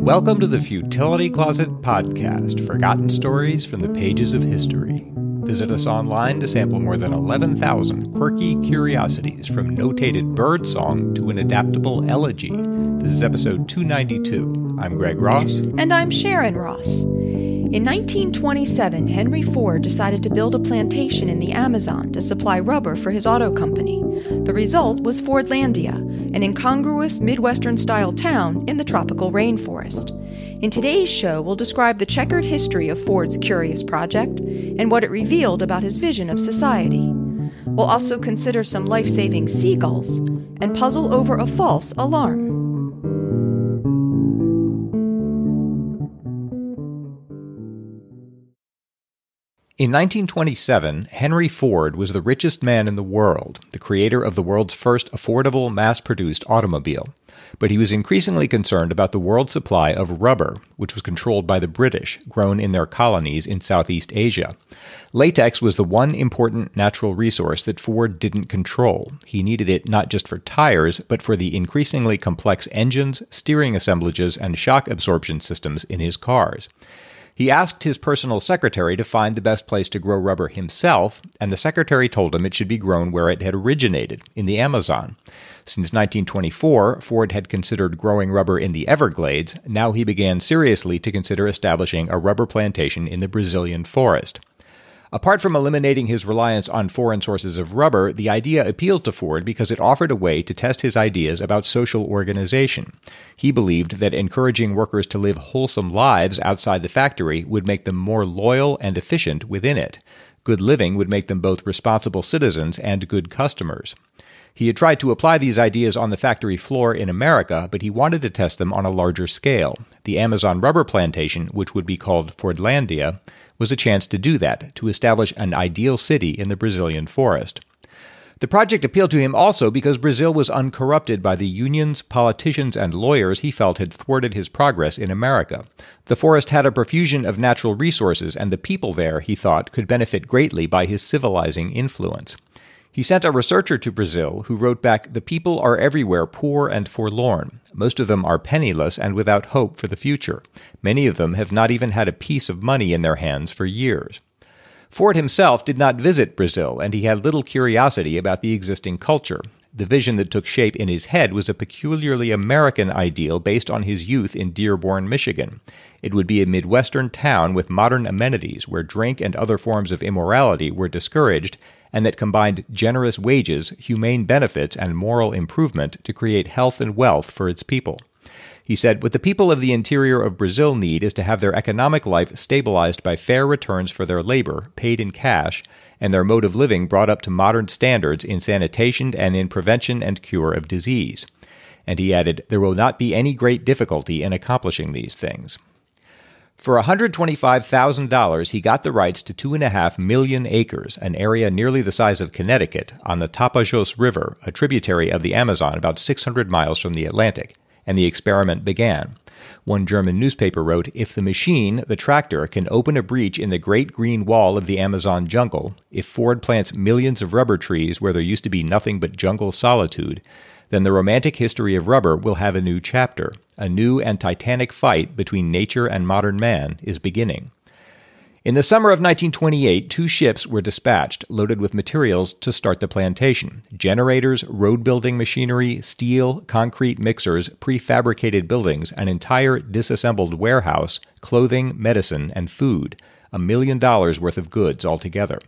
Welcome to the Futility Closet Podcast, forgotten stories from the pages of history. Visit us online to sample more than 11,000 quirky curiosities from notated birdsong to an adaptable elegy. This is episode 292. I'm Greg Ross. And I'm Sharon Ross. In 1927, Henry Ford decided to build a plantation in the Amazon to supply rubber for his auto company. The result was Fordlandia, an incongruous Midwestern-style town in the tropical rainforest. In today's show, we'll describe the checkered history of Ford's curious project and what it revealed about his vision of society. We'll also consider some life-saving seagulls and puzzle over a false alarm. In 1927, Henry Ford was the richest man in the world, the creator of the world's first affordable, mass-produced automobile. But he was increasingly concerned about the world's supply of rubber, which was controlled by the British, grown in their colonies in Southeast Asia. Latex was the one important natural resource that Ford didn't control. He needed it not just for tires, but for the increasingly complex engines, steering assemblages, and shock absorption systems in his cars. He asked his personal secretary to find the best place to grow rubber himself, and the secretary told him it should be grown where it had originated, in the Amazon. Since 1924, Ford had considered growing rubber in the Everglades. Now he began seriously to consider establishing a rubber plantation in the Brazilian forest. Apart from eliminating his reliance on foreign sources of rubber, the idea appealed to Ford because it offered a way to test his ideas about social organization. He believed that encouraging workers to live wholesome lives outside the factory would make them more loyal and efficient within it. Good living would make them both responsible citizens and good customers. He had tried to apply these ideas on the factory floor in America, but he wanted to test them on a larger scale. The Amazon rubber plantation, which would be called Fordlândia, was a chance to do that, to establish an ideal city in the Brazilian forest. The project appealed to him also because Brazil was uncorrupted by the unions, politicians, and lawyers he felt had thwarted his progress in America. The forest had a profusion of natural resources, and the people there, he thought, could benefit greatly by his civilizing influence. He sent a researcher to Brazil who wrote back, "The people are everywhere poor and forlorn. Most of them are penniless and without hope for the future. Many of them have not even had a piece of money in their hands for years." Ford himself did not visit Brazil, and he had little curiosity about the existing culture. The vision that took shape in his head was a peculiarly American ideal based on his youth in Dearborn, Michigan. It would be a Midwestern town with modern amenities where drink and other forms of immorality were discouraged, and that combined generous wages, humane benefits, and moral improvement to create health and wealth for its people. He said, "What the people of the interior of Brazil need is to have their economic life stabilized by fair returns for their labor, paid in cash, and their mode of living brought up to modern standards in sanitation and in prevention and cure of disease." And he added, "There will not be any great difficulty in accomplishing these things." For $125,000, he got the rights to 2.5 million acres, an area nearly the size of Connecticut, on the Tapajos River, a tributary of the Amazon about 600 miles from the Atlantic, and the experiment began. One German newspaper wrote, "If the machine, the tractor, can open a breach in the great green wall of the Amazon jungle, if Ford plants millions of rubber trees where there used to be nothing but jungle solitude, then the romantic history of rubber will have a new chapter. A new and titanic fight between nature and modern man is beginning." In the summer of 1928, 2 ships were dispatched, loaded with materials to start the plantation. Generators, road-building machinery, steel, concrete mixers, prefabricated buildings, an entire disassembled warehouse, clothing, medicine, and food. $1 million worth of goods altogether.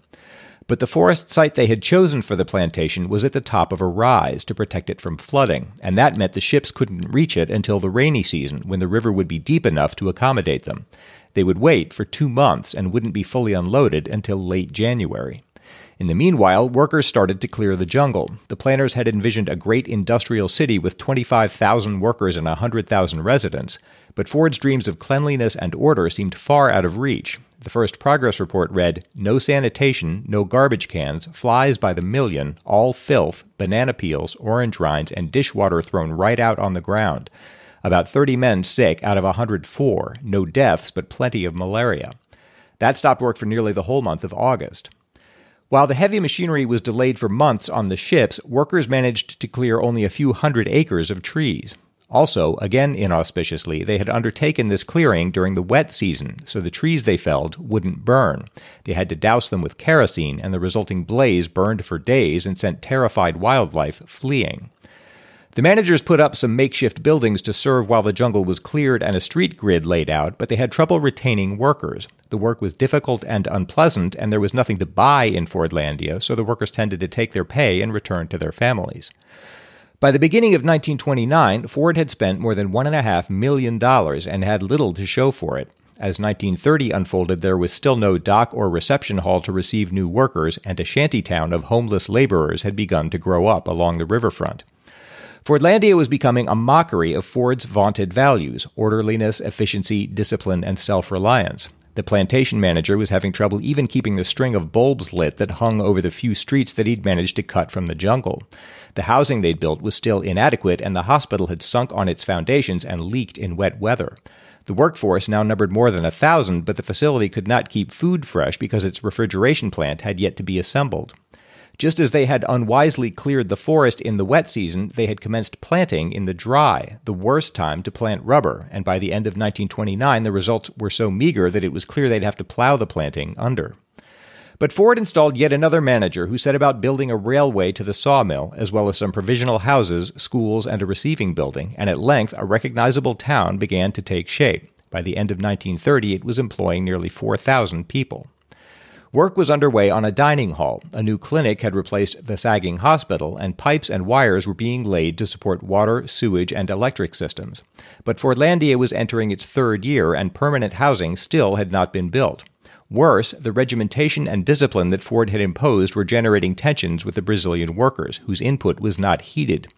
But the forest site they had chosen for the plantation was at the top of a rise to protect it from flooding, and that meant the ships couldn't reach it until the rainy season, when the river would be deep enough to accommodate them. They would wait for 2 months and wouldn't be fully unloaded until late January. In the meanwhile, workers started to clear the jungle. The planners had envisioned a great industrial city with 25,000 workers and 100,000 residents, but Ford's dreams of cleanliness and order seemed far out of reach. The first progress report read, "No sanitation, no garbage cans, flies by the million, all filth, banana peels, orange rinds, and dishwater thrown right out on the ground. About 30 men sick out of 104, no deaths, but plenty of malaria." That stopped work for nearly the whole month of August. While the heavy machinery was delayed for months on the ships, workers managed to clear only a few hundred acres of trees. Also, again inauspiciously, they had undertaken this clearing during the wet season, so the trees they felled wouldn't burn. They had to douse them with kerosene, and the resulting blaze burned for days and sent terrified wildlife fleeing. The managers put up some makeshift buildings to serve while the jungle was cleared and a street grid laid out, but they had trouble retaining workers. The work was difficult and unpleasant, and there was nothing to buy in Fordlandia, so the workers tended to take their pay and return to their families. By the beginning of 1929, Ford had spent more than $1.5 million and had little to show for it. As 1930 unfolded, there was still no dock or reception hall to receive new workers, and a shantytown of homeless laborers had begun to grow up along the riverfront. Fordlandia was becoming a mockery of Ford's vaunted values: orderliness, efficiency, discipline, and self-reliance. The plantation manager was having trouble even keeping the string of bulbs lit that hung over the few streets that he'd managed to cut from the jungle. The housing they'd built was still inadequate, and the hospital had sunk on its foundations and leaked in wet weather. The workforce now numbered more than 1,000, but the facility could not keep food fresh because its refrigeration plant had yet to be assembled. Just as they had unwisely cleared the forest in the wet season, they had commenced planting in the dry, the worst time to plant rubber, and by the end of 1929 the results were so meager that it was clear they'd have to plow the planting under. But Ford installed yet another manager who set about building a railway to the sawmill, as well as some provisional houses, schools, and a receiving building, and at length a recognizable town began to take shape. By the end of 1930 it was employing nearly 4,000 people. Work was underway on a dining hall. A new clinic had replaced the sagging hospital, and pipes and wires were being laid to support water, sewage, and electric systems. But Fordlandia was entering its third year, and permanent housing still had not been built. Worse, the regimentation and discipline that Ford had imposed were generating tensions with the Brazilian workers, whose input was not heeded.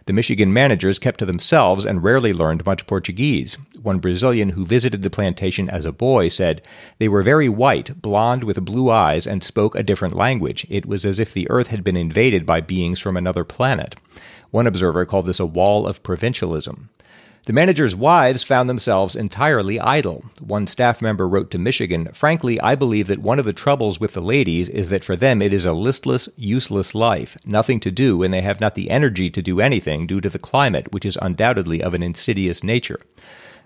The Michigan managers kept to themselves and rarely learned much Portuguese. One Brazilian who visited the plantation as a boy said, "They were very white, blonde with blue eyes, and spoke a different language. It was as if the earth had been invaded by beings from another planet." One observer called this a wall of provincialism. The managers' wives found themselves entirely idle. One staff member wrote to Michigan, "Frankly, I believe that one of the troubles with the ladies is that for them it is a listless, useless life, nothing to do, and they have not the energy to do anything due to the climate, which is undoubtedly of an insidious nature."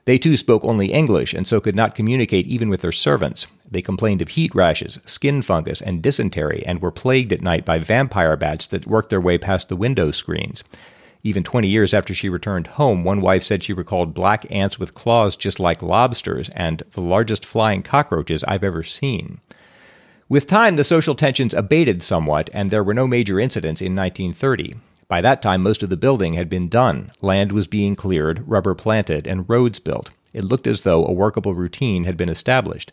They too spoke only English, and so could not communicate even with their servants. They complained of heat rashes, skin fungus, and dysentery, and were plagued at night by vampire bats that worked their way past the window screens. Even 20 years after she returned home, one wife said she recalled black ants with claws just like lobsters and the largest flying cockroaches I've ever seen. With time, the social tensions abated somewhat, and there were no major incidents in 1930. By that time, most of the building had been done. Land was being cleared, rubber planted, and roads built. It looked as though a workable routine had been established.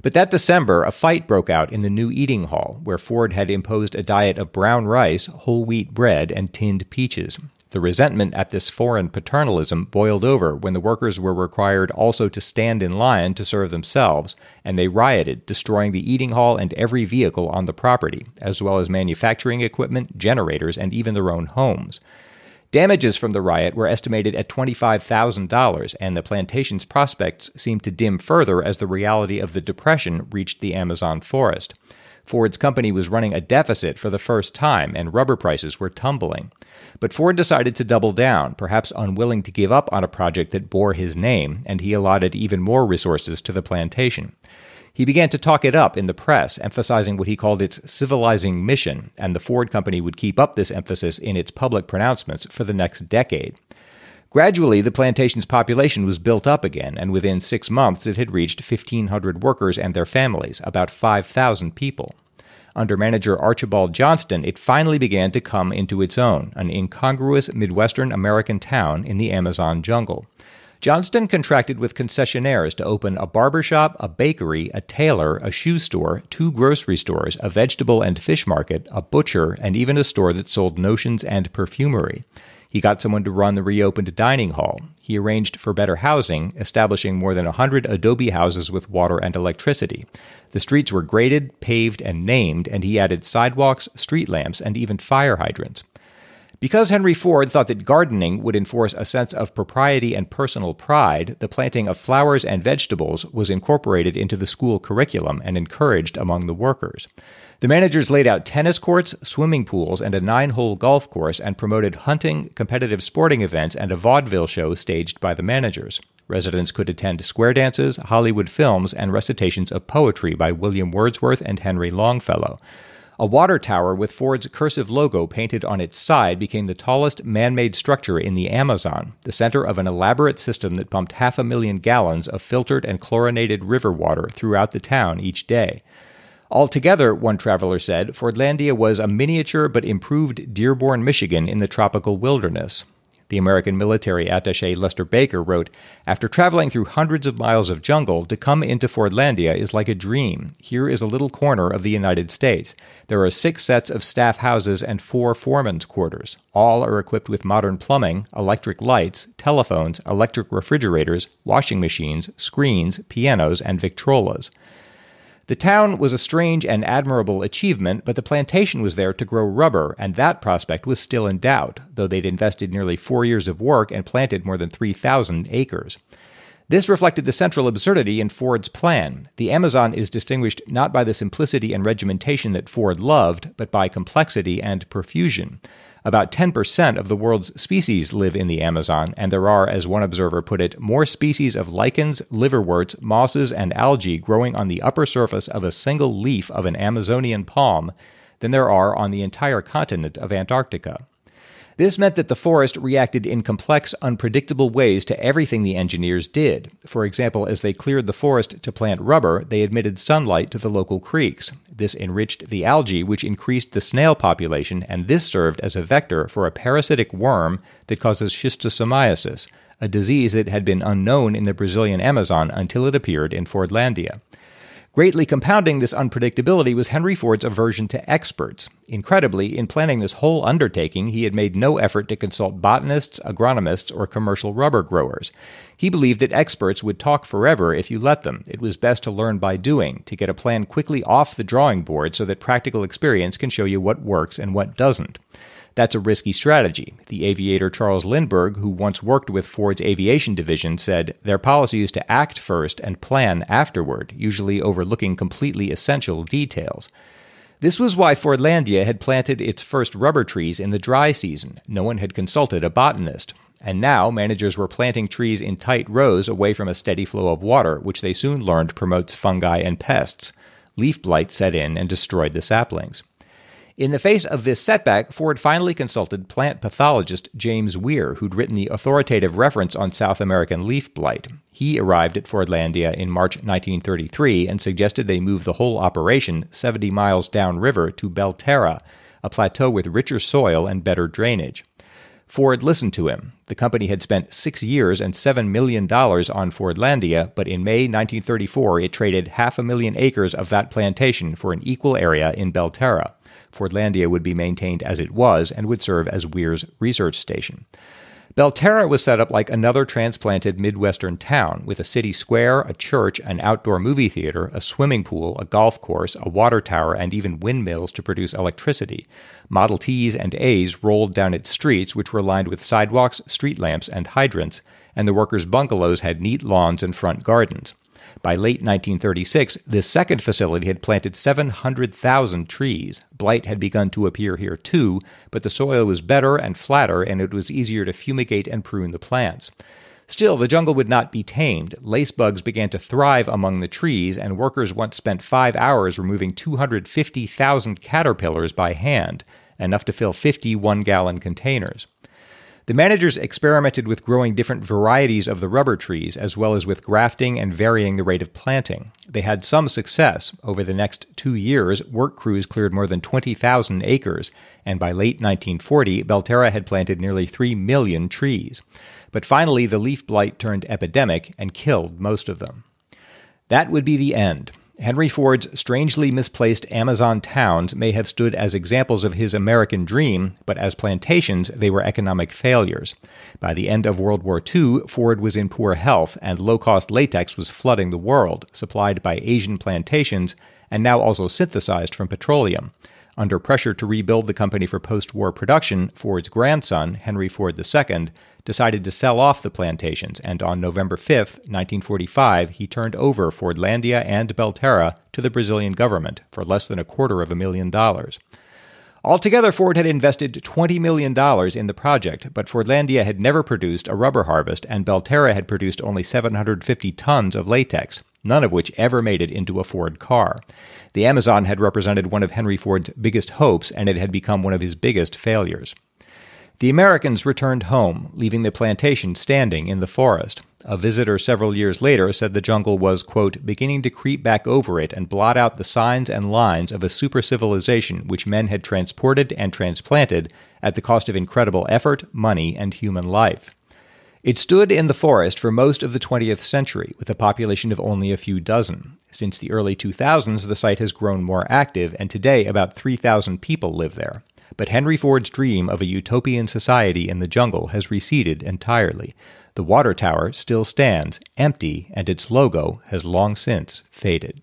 But that December, a fight broke out in the new eating hall, where Ford had imposed a diet of brown rice, whole wheat bread, and tinned peaches. The resentment at this foreign paternalism boiled over when the workers were required also to stand in line to serve themselves, and they rioted, destroying the eating hall and every vehicle on the property, as well as manufacturing equipment, generators, and even their own homes. Damages from the riot were estimated at $25,000, and the plantation's prospects seemed to dim further as the reality of the Depression reached the Amazon forest. Ford's company was running a deficit for the first time, and rubber prices were tumbling. But Ford decided to double down, perhaps unwilling to give up on a project that bore his name, and he allotted even more resources to the plantation. He began to talk it up in the press, emphasizing what he called its civilizing mission, and the Ford company would keep up this emphasis in its public pronouncements for the next decade. Gradually, the plantation's population was built up again, and within 6 months it had reached 1,500 workers and their families, about 5,000 people. Under manager Archibald Johnston, it finally began to come into its own, an incongruous Midwestern American town in the Amazon jungle. Johnston contracted with concessionaires to open a barber shop, a bakery, a tailor, a shoe store, 2 grocery stores, a vegetable and fish market, a butcher, and even a store that sold notions and perfumery. He got someone to run the reopened dining hall. He arranged for better housing, establishing more than 100 adobe houses with water and electricity. The streets were graded, paved, and named, and he added sidewalks, street lamps, and even fire hydrants. Because Henry Ford thought that gardening would enforce a sense of propriety and personal pride, the planting of flowers and vegetables was incorporated into the school curriculum and encouraged among the workers. The managers laid out tennis courts, swimming pools, and a 9-hole golf course and promoted hunting, competitive sporting events, and a vaudeville show staged by the managers. Residents could attend square dances, Hollywood films, and recitations of poetry by William Wordsworth and Henry Longfellow. A water tower with Ford's cursive logo painted on its side became the tallest man-made structure in the Amazon, the center of an elaborate system that pumped 500,000 gallons of filtered and chlorinated river water throughout the town each day. Altogether, one traveler said, Fordlandia was a miniature but improved Dearborn, Michigan in the tropical wilderness. The American military attaché Lester Baker wrote, "After traveling through hundreds of miles of jungle, to come into Fordlandia is like a dream. Here is a little corner of the United States. There are 6 sets of staff houses and 4 foremen's quarters. All are equipped with modern plumbing, electric lights, telephones, electric refrigerators, washing machines, screens, pianos, and Victrolas." The town was a strange and admirable achievement, but the plantation was there to grow rubber, and that prospect was still in doubt, though they'd invested nearly 4 years of work and planted more than 3,000 acres. This reflected the central absurdity in Ford's plan. The Amazon is distinguished not by the simplicity and regimentation that Ford loved, but by complexity and profusion. About 10% of the world's species live in the Amazon, and there are, as one observer put it, more species of lichens, liverworts, mosses, and algae growing on the upper surface of a single leaf of an Amazonian palm than there are on the entire continent of Antarctica. This meant that the forest reacted in complex, unpredictable ways to everything the engineers did. For example, as they cleared the forest to plant rubber, they admitted sunlight to the local creeks. This enriched the algae, which increased the snail population, and this served as a vector for a parasitic worm that causes schistosomiasis, a disease that had been unknown in the Brazilian Amazon until it appeared in Fordlandia. Greatly compounding this unpredictability was Henry Ford's aversion to experts. Incredibly, in planning this whole undertaking, he had made no effort to consult botanists, agronomists, or commercial rubber growers. He believed that experts would talk forever if you let them. It was best to learn by doing, to get a plan quickly off the drawing board so that practical experience can show you what works and what doesn't. That's a risky strategy. The aviator Charles Lindbergh, who once worked with Ford's aviation division, said, "Their policy is to act first and plan afterward, usually overlooking completely essential details." This was why Fordlandia had planted its first rubber trees in the dry season. No one had consulted a botanist. And now managers were planting trees in tight rows away from a steady flow of water, which they soon learned promotes fungi and pests. Leaf blight set in and destroyed the saplings. In the face of this setback, Ford finally consulted plant pathologist James Weir, who'd written the authoritative reference on South American leaf blight. He arrived at Fordlandia in March 1933 and suggested they move the whole operation 70 miles downriver to Belterra, a plateau with richer soil and better drainage. Ford listened to him. The company had spent 6 years and $7 million on Fordlandia, but in May 1934 it traded 500,000 acres of that plantation for an equal area in Belterra. Fordlandia would be maintained as it was and would serve as Weir's research station. Belterra was set up like another transplanted Midwestern town, with a city square, a church, an outdoor movie theater, a swimming pool, a golf course, a water tower, and even windmills to produce electricity. Model Ts and As rolled down its streets, which were lined with sidewalks, street lamps, and hydrants, and the workers' bungalows had neat lawns and front gardens. By late 1936, this second facility had planted 700,000 trees. Blight had begun to appear here too, but the soil was better and flatter, and it was easier to fumigate and prune the plants. Still, the jungle would not be tamed. Lacebugs began to thrive among the trees, and workers once spent 5 hours removing 250,000 caterpillars by hand, enough to fill 50 one-gallon containers. The managers experimented with growing different varieties of the rubber trees, as well as with grafting and varying the rate of planting. They had some success. Over the next 2 years, work crews cleared more than 20,000 acres, and by late 1940, Belterra had planted nearly 3 million trees. But finally, the leaf blight turned epidemic and killed most of them. That would be the end. Henry Ford's strangely misplaced Amazon towns may have stood as examples of his American dream, but as plantations, they were economic failures. By the end of World War II, Ford was in poor health, and low-cost latex was flooding the world, supplied by Asian plantations, and now also synthesized from petroleum. Under pressure to rebuild the company for post-war production, Ford's grandson, Henry Ford II, decided to sell off the plantations, and on November 5, 1945, he turned over Fordlandia and Belterra to the Brazilian government for less than $250,000. Altogether, Ford had invested $20 million in the project, but Fordlandia had never produced a rubber harvest, and Belterra had produced only 750 tons of latex, none of which ever made it into a Ford car. The Amazon had represented one of Henry Ford's biggest hopes, and it had become one of his biggest failures. The Americans returned home, leaving the plantation standing in the forest. A visitor several years later said the jungle was, quote, beginning to creep back over it and blot out the signs and lines of a super-civilization which men had transported and transplanted at the cost of incredible effort, money, and human life. It stood in the forest for most of the 20th century, with a population of only a few dozen. Since the early 2000s, the site has grown more active, and today about 3,000 people live there. But Henry Ford's dream of a utopian society in the jungle has receded entirely. The water tower still stands, empty, and its logo has long since faded.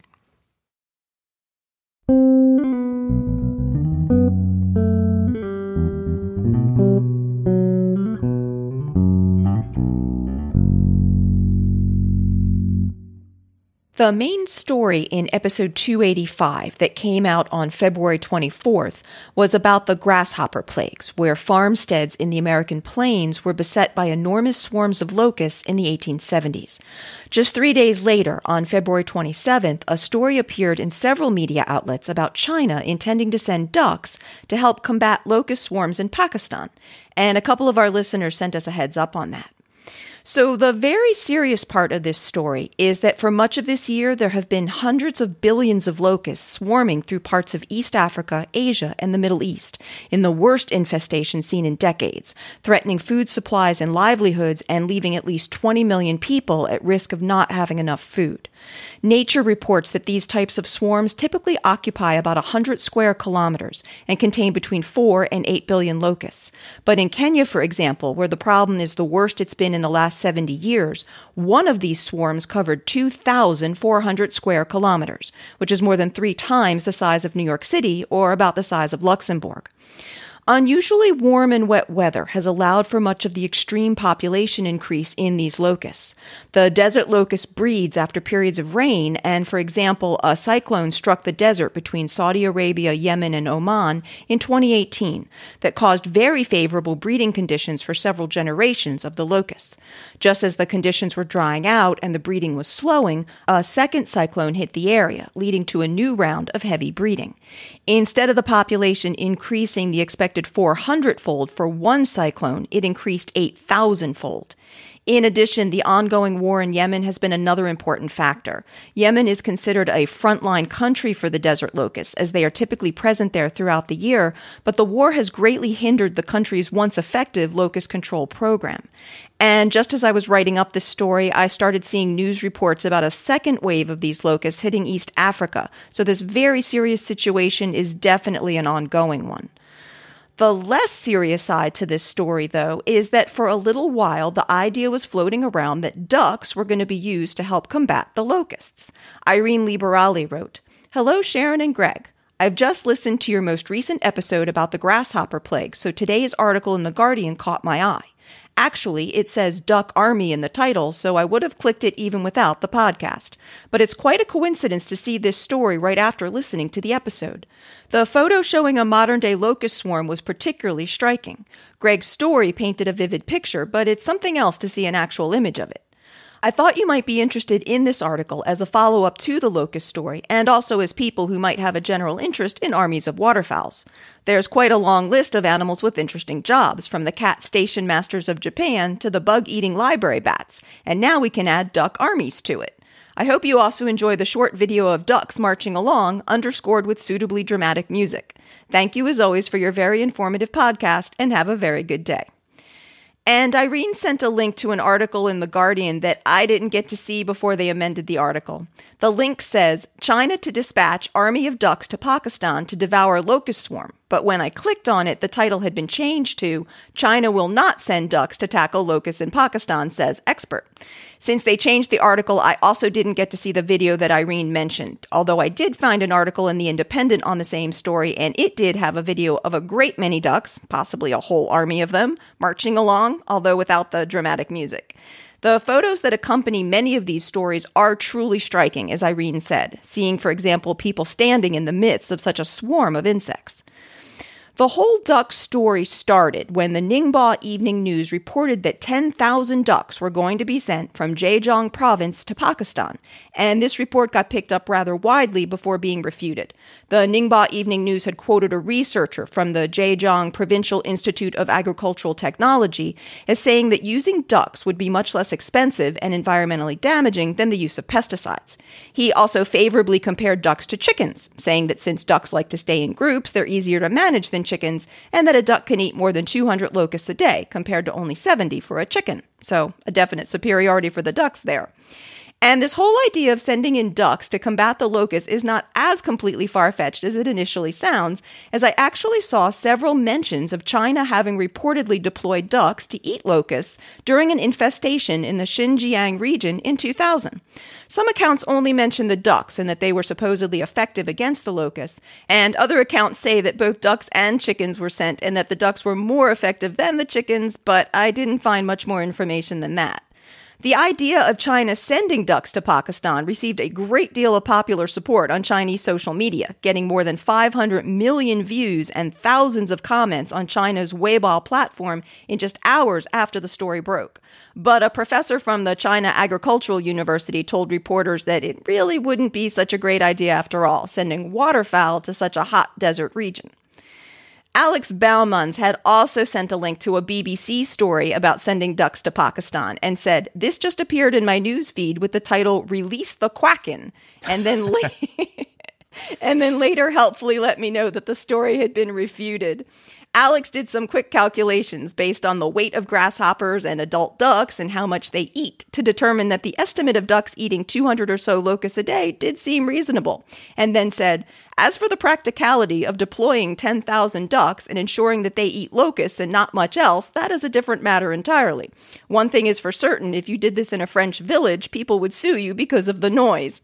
The main story in episode 285 that came out on February 24th was about the grasshopper plagues, where farmsteads in the American plains were beset by enormous swarms of locusts in the 1870s. Just 3 days later, on February 27th, a story appeared in several media outlets about China intending to send ducks to help combat locust swarms in Pakistan, and a couple of our listeners sent us a heads up on that. So the very serious part of this story is that for much of this year, there have been hundreds of billions of locusts swarming through parts of East Africa, Asia, and the Middle East, in the worst infestation seen in decades, threatening food supplies and livelihoods and leaving at least 20 million people at risk of not having enough food. Nature reports that these types of swarms typically occupy about 100 square kilometers and contain between 4 and 8 billion locusts. But in Kenya, for example, where the problem is the worst it's been in the last 70 years, one of these swarms covered 2,400 square kilometers, which is more than 3 times the size of New York City or about the size of Luxembourg. Unusually warm and wet weather has allowed for much of the extreme population increase in these locusts. The desert locust breeds after periods of rain, and for example, a cyclone struck the desert between Saudi Arabia, Yemen, and Oman in 2018 that caused very favorable breeding conditions for several generations of the locusts. Just as the conditions were drying out and the breeding was slowing, a second cyclone hit the area, leading to a new round of heavy breeding. Instead of the population increasing the expected 400-fold for one cyclone, it increased 8,000-fold. In addition, the ongoing war in Yemen has been another important factor. Yemen is considered a frontline country for the desert locusts, as they are typically present there throughout the year, but the war has greatly hindered the country's once effective locust control program. And just as I was writing up this story, I started seeing news reports about a second wave of these locusts hitting East Africa, so this very serious situation is definitely an ongoing one. The less serious side to this story, though, is that for a little while the idea was floating around that ducks were going to be used to help combat the locusts. Irene Liberali wrote, "Hello, Sharon and Greg. I've just listened to your most recent episode about the grasshopper plague, so today's article in The Guardian caught my eye. Actually, it says Duck Army in the title, so I would have clicked it even without the podcast. But it's quite a coincidence to see this story right after listening to the episode. The photo showing a modern-day locust swarm was particularly striking. Greg's story painted a vivid picture, but it's something else to see an actual image of it. I thought you might be interested in this article as a follow-up to the locust story, and also as people who might have a general interest in armies of waterfowls. There's quite a long list of animals with interesting jobs, from the cat station masters of Japan to the bug-eating library bats, and now we can add duck armies to it. I hope you also enjoy the short video of ducks marching along, underscored with suitably dramatic music. Thank you as always for your very informative podcast, and have a very good day." And Irene sent a link to an article in The Guardian that I didn't get to see before they amended the article. The link says, China to dispatch army of ducks to Pakistan to devour Locust Swarm. But when I clicked on it, the title had been changed to, China will not send ducks to tackle locusts in Pakistan, says expert. Since they changed the article, I also didn't get to see the video that Irene mentioned, although I did find an article in The Independent on the same story, and it did have a video of a great many ducks, possibly a whole army of them, marching along, although without the dramatic music. The photos that accompany many of these stories are truly striking, as Irene said, seeing, for example, people standing in the midst of such a swarm of insects. The whole duck story started when the Ningbo Evening News reported that 10,000 ducks were going to be sent from Zhejiang province to Pakistan, and this report got picked up rather widely before being refuted. The Ningbo Evening News had quoted a researcher from the Zhejiang Provincial Institute of Agricultural Technology as saying that using ducks would be much less expensive and environmentally damaging than the use of pesticides. He also favorably compared ducks to chickens, saying that since ducks like to stay in groups, they're easier to manage than chickens, and that a duck can eat more than 200 locusts a day compared to only 70 for a chicken. So a definite superiority for the ducks there. And this whole idea of sending in ducks to combat the locusts is not as completely far-fetched as it initially sounds, as I actually saw several mentions of China having reportedly deployed ducks to eat locusts during an infestation in the Xinjiang region in 2000. Some accounts only mention the ducks and that they were supposedly effective against the locusts, and other accounts say that both ducks and chickens were sent and that the ducks were more effective than the chickens, but I didn't find much more information than that. The idea of China sending ducks to Pakistan received a great deal of popular support on Chinese social media, getting more than 500 million views and thousands of comments on China's Weibo platform in just hours after the story broke. But a professor from the China Agricultural University told reporters that it really wouldn't be such a great idea after all, sending waterfowl to such a hot desert region. Alex Baumans had also sent a link to a BBC story about sending ducks to Pakistan and said, this just appeared in my news feed with the title, Release the Quackin', and then later helpfully let me know that the story had been refuted. Alex did some quick calculations based on the weight of grasshoppers and adult ducks and how much they eat to determine that the estimate of ducks eating 200 or so locusts a day did seem reasonable, and then said, as for the practicality of deploying 10,000 ducks and ensuring that they eat locusts and not much else, that is a different matter entirely. One thing is for certain, if you did this in a French village, people would sue you because of the noise.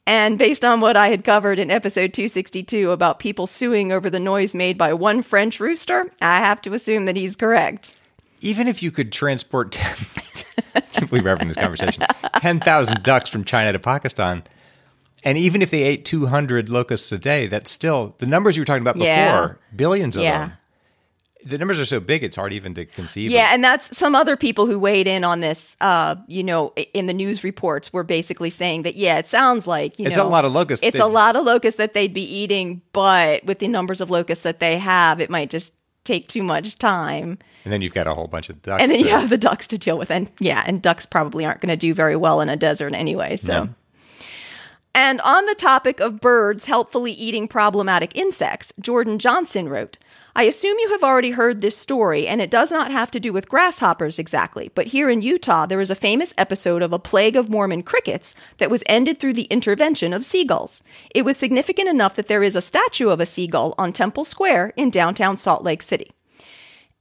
And based on what I had covered in episode 262 about people suing over the noise made by one French rooster, I have to assume that he's correct. Even if you could transport, I can't believe we're having this conversation, 10,000 ducks from China to Pakistan, and even if they ate 200 locusts a day, that's still, the numbers you were talking about before, billions of them. The numbers are so big, it's hard even to conceive. Yeah, and that's some other people who weighed in on this, in the news reports were basically saying that, it sounds like, it's a lot of locusts. It's a lot of locusts that they'd be eating, but with the numbers of locusts that they have, it might just take too much time. And then you've got a whole bunch of ducks. And then you have the ducks to deal with. And ducks probably aren't going to do very well in a desert anyway, so... No. And on the topic of birds helpfully eating problematic insects, Jordan Johnson wrote, I assume you have already heard this story, and it does not have to do with grasshoppers exactly, but here in Utah there is a famous episode of a plague of Mormon crickets that was ended through the intervention of seagulls. It was significant enough that there is a statue of a seagull on Temple Square in downtown Salt Lake City.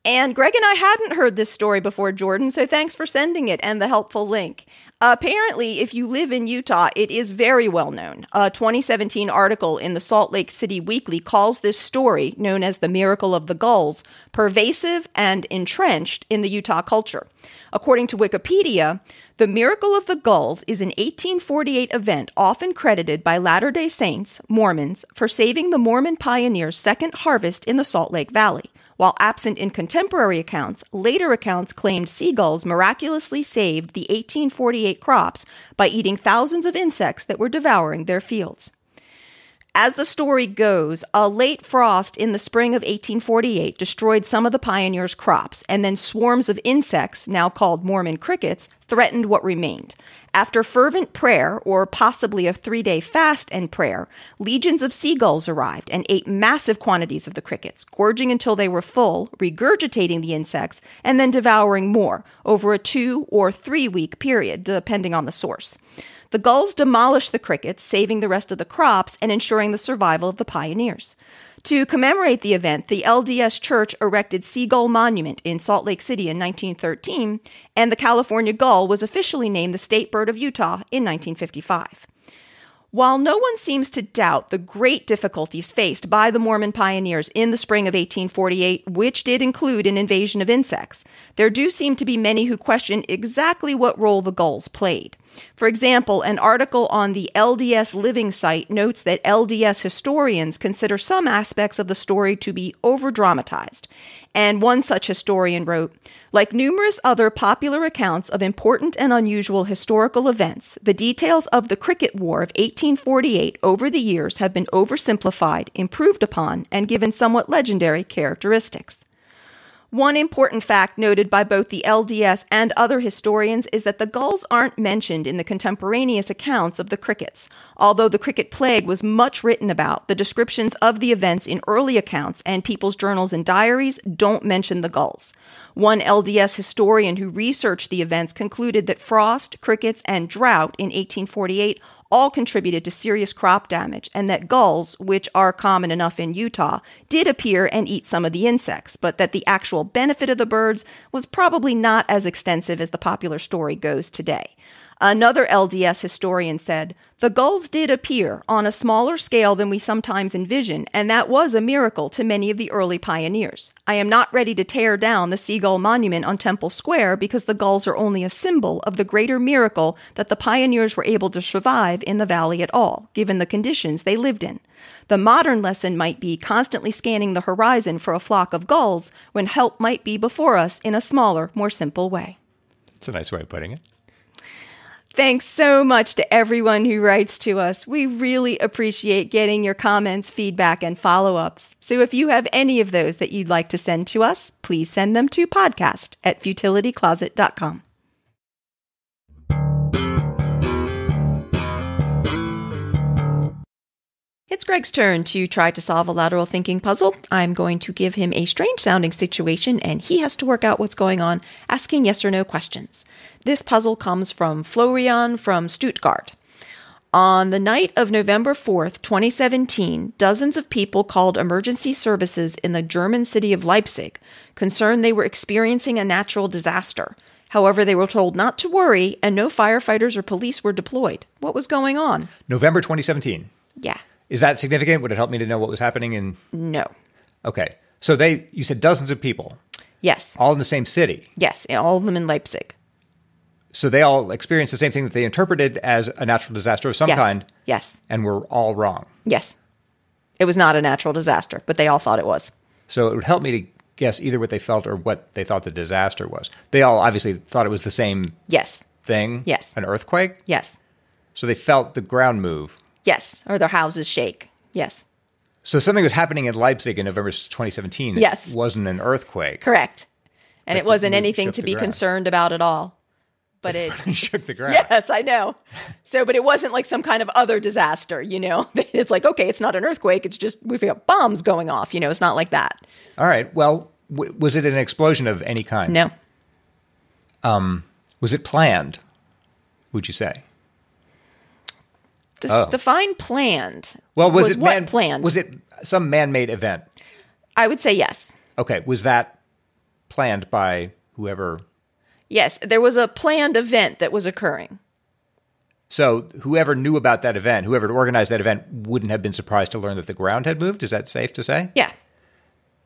And Greg and I hadn't heard this story before, Jordan, so thanks for sending it and the helpful link. Apparently, if you live in Utah, it is very well known. A 2017 article in the Salt Lake City Weekly calls this story, known as the Miracle of the Gulls, pervasive and entrenched in the Utah culture. According to Wikipedia, the Miracle of the Gulls is an 1848 event often credited by Latter-day Saints, Mormons, for saving the Mormon pioneers' second harvest in the Salt Lake Valley. While absent in contemporary accounts, later accounts claimed seagulls miraculously saved the 1848 crops by eating thousands of insects that were devouring their fields. As the story goes, a late frost in the spring of 1848 destroyed some of the pioneers' crops, and then swarms of insects, now called Mormon crickets, threatened what remained. After fervent prayer, or possibly a 3-day fast and prayer, legions of seagulls arrived and ate massive quantities of the crickets, gorging until they were full, regurgitating the insects, and then devouring more over a 2 or 3 week period, depending on the source. The gulls demolished the crickets, saving the rest of the crops and ensuring the survival of the pioneers. To commemorate the event, the LDS Church erected Seagull Monument in Salt Lake City in 1913, and the California gull was officially named the state bird of Utah in 1955. While no one seems to doubt the great difficulties faced by the Mormon pioneers in the spring of 1848, which did include an invasion of insects, there do seem to be many who question exactly what role the gulls played. For example, an article on the LDS Living site notes that LDS historians consider some aspects of the story to be over-dramatized. And one such historian wrote, "Like numerous other popular accounts of important and unusual historical events, the details of the Cricket War of 1848 over the years have been oversimplified, improved upon, and given somewhat legendary characteristics." One important fact noted by both the LDS and other historians is that the gulls aren't mentioned in the contemporaneous accounts of the crickets. Although the cricket plague was much written about, the descriptions of the events in early accounts and people's journals and diaries don't mention the gulls. One LDS historian who researched the events concluded that frost, crickets, and drought in 1848 all contributed to serious crop damage, and that gulls, which are common enough in Utah, did appear and eat some of the insects, but that the actual benefit of the birds was probably not as extensive as the popular story goes today. Another LDS historian said, "The gulls did appear on a smaller scale than we sometimes envision, and that was a miracle to many of the early pioneers. I am not ready to tear down the Seagull Monument on Temple Square because the gulls are only a symbol of the greater miracle that the pioneers were able to survive in the valley at all, given the conditions they lived in. The modern lesson might be constantly scanning the horizon for a flock of gulls when help might be before us in a smaller, more simple way." That's a nice way of putting it. Thanks so much to everyone who writes to us. We really appreciate getting your comments, feedback, and follow-ups. So if you have any of those that you'd like to send to us, please send them to podcast@futilitycloset.com. It's Greg's turn to try to solve a lateral thinking puzzle. I'm going to give him a strange-sounding situation, and he has to work out what's going on, asking yes or no questions. This puzzle comes from Florian from Stuttgart. On the night of November 4th, 2017, dozens of people called emergency services in the German city of Leipzig, concerned they were experiencing a natural disaster. However, they were told not to worry, and no firefighters or police were deployed. What was going on? November 2017. Yeah. Is that significant? Would it help me to know what was happening in... No. Okay. So you said dozens of people. Yes. All in the same city. Yes, all of them in Leipzig. So they all experienced the same thing that they interpreted as a natural disaster of some kind. Yes. And were all wrong. Yes. It was not a natural disaster, but they all thought it was. So it would help me to guess either what they felt or what they thought the disaster was. They all obviously thought it was the same thing. Yes. An earthquake? Yes. So they felt the ground move. Yes, or their houses shake. Yes. So something was happening in Leipzig in November 2017 that wasn't an earthquake. Correct. And it wasn't anything to be concerned about at all. But it shook the ground. Yes, I know. So, but it wasn't like some kind of other disaster, you know? It's like, okay, it's not an earthquake. It's just we've got bombs going off. You know, it's not like that. All right. Well, was it an explosion of any kind? No. Was it planned, would you say? Define planned. Well, was it planned? Was it some man-made event? I would say yes. Okay. Was that planned by whoever? Yes, there was a planned event that was occurring. So whoever knew about that event, whoever had organized that event, wouldn't have been surprised to learn that the ground had moved? Is that safe to say? Yeah.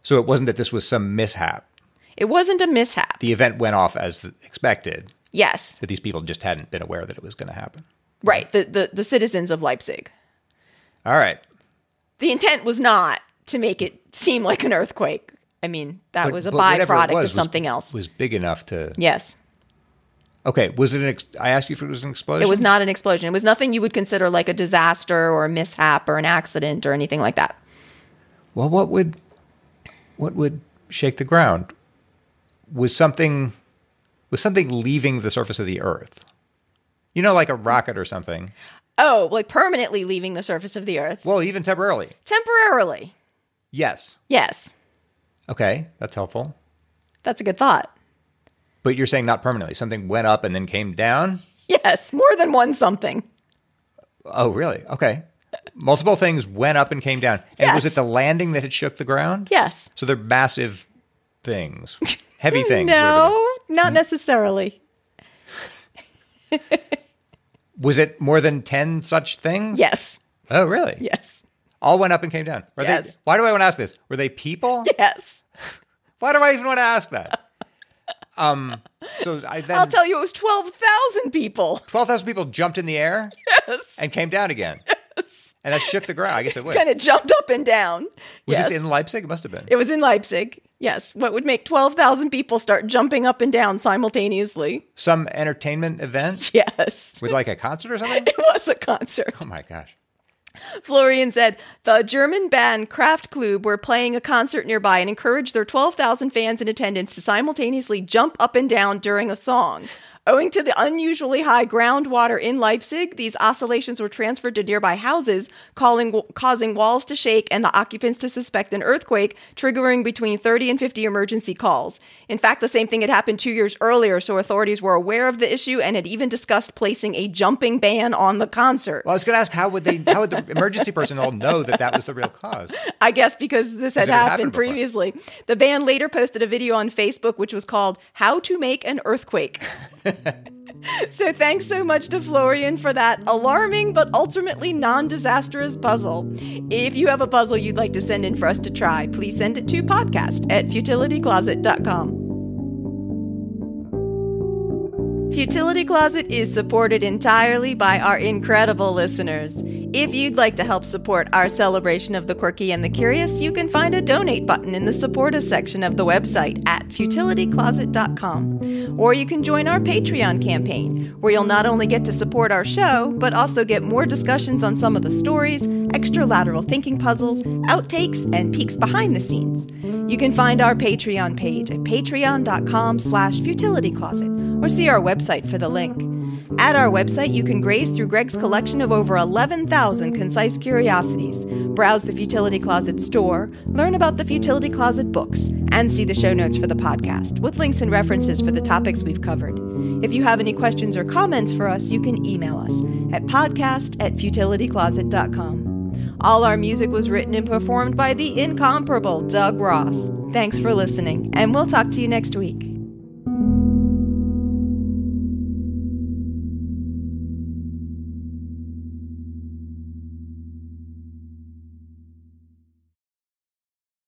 So it wasn't that this was some mishap? It wasn't a mishap. The event went off as expected? Yes. But these people just hadn't been aware that it was going to happen? Right, the citizens of Leipzig. All right. The intent was not to make it seem like an earthquake. I mean, that was a byproduct of something else. Was big enough to... Yes. Okay, was it I asked you if it was an explosion? It was not an explosion. It was nothing you would consider like a disaster or a mishap or an accident or anything like that. Well, what would shake the ground? Was something leaving the surface of the Earth? You know, like a rocket or something. Oh, like permanently leaving the surface of the Earth? Well, even temporarily. Temporarily. Yes. Yes. Okay, that's helpful. That's a good thought. But you're saying not permanently. Something went up and then came down? Yes, more than one something. Oh, really? Okay. Multiple things went up and came down. And Yes. was it the landing that had shook the ground? Yes. So they're massive things. Heavy things. No, not necessarily. Was it more than 10 such things? Yes. Oh, really? Yes. All went up and came down. Yes. Why do I want to ask this? Were they people? Yes. Why do I even want to ask that? I'll tell you, it was 12,000 people. 12,000 people jumped in the air? Yes. And came down again? Yes. And that shook the ground. I guess it would. Kind of jumped up and down. Was Yes. this in Leipzig? It must have been. It was in Leipzig. Yes. What would make 12,000 people start jumping up and down simultaneously? Some entertainment event? Yes. With like a concert or something? It was a concert. Oh my gosh. Florian said, the German band Kraftklub were playing a concert nearby and encouraged their 12,000 fans in attendance to simultaneously jump up and down during a song. Owing to the unusually high groundwater in Leipzig, these oscillations were transferred to nearby houses, causing walls to shake and the occupants to suspect an earthquake, triggering between 30 and 50 emergency calls. In fact, the same thing had happened 2 years earlier, so authorities were aware of the issue and had even discussed placing a jumping ban on the concert. Well, I was going to ask, how would the emergency personnel know that was the real cause? I guess because this had happened before. previously. The band later posted a video on Facebook, which was called How to Make an Earthquake. So thanks so much to Florian for that alarming but ultimately non-disastrous puzzle. If you have a puzzle you'd like to send in for us to try, please send it to podcast@futilitycloset.com. Futility Closet is supported entirely by our incredible listeners. If you'd like to help support our celebration of the quirky and the curious, you can find a donate button in the support us section of the website at futilitycloset.com. Or you can join our Patreon campaign, where you'll not only get to support our show, but also get more discussions on some of the stories, extra lateral thinking puzzles, outtakes, and peeks behind the scenes. You can find our Patreon page at patreon.com/futilitycloset, or see our website for the link. At our website, you can graze through Greg's collection of over 11,000 concise curiosities, browse the Futility Closet store, learn about the Futility Closet books, and see the show notes for the podcast, with links and references for the topics we've covered. If you have any questions or comments for us, you can email us at podcast@futilitycloset.com. All our music was written and performed by the incomparable Doug Ross. Thanks for listening, and we'll talk to you next week.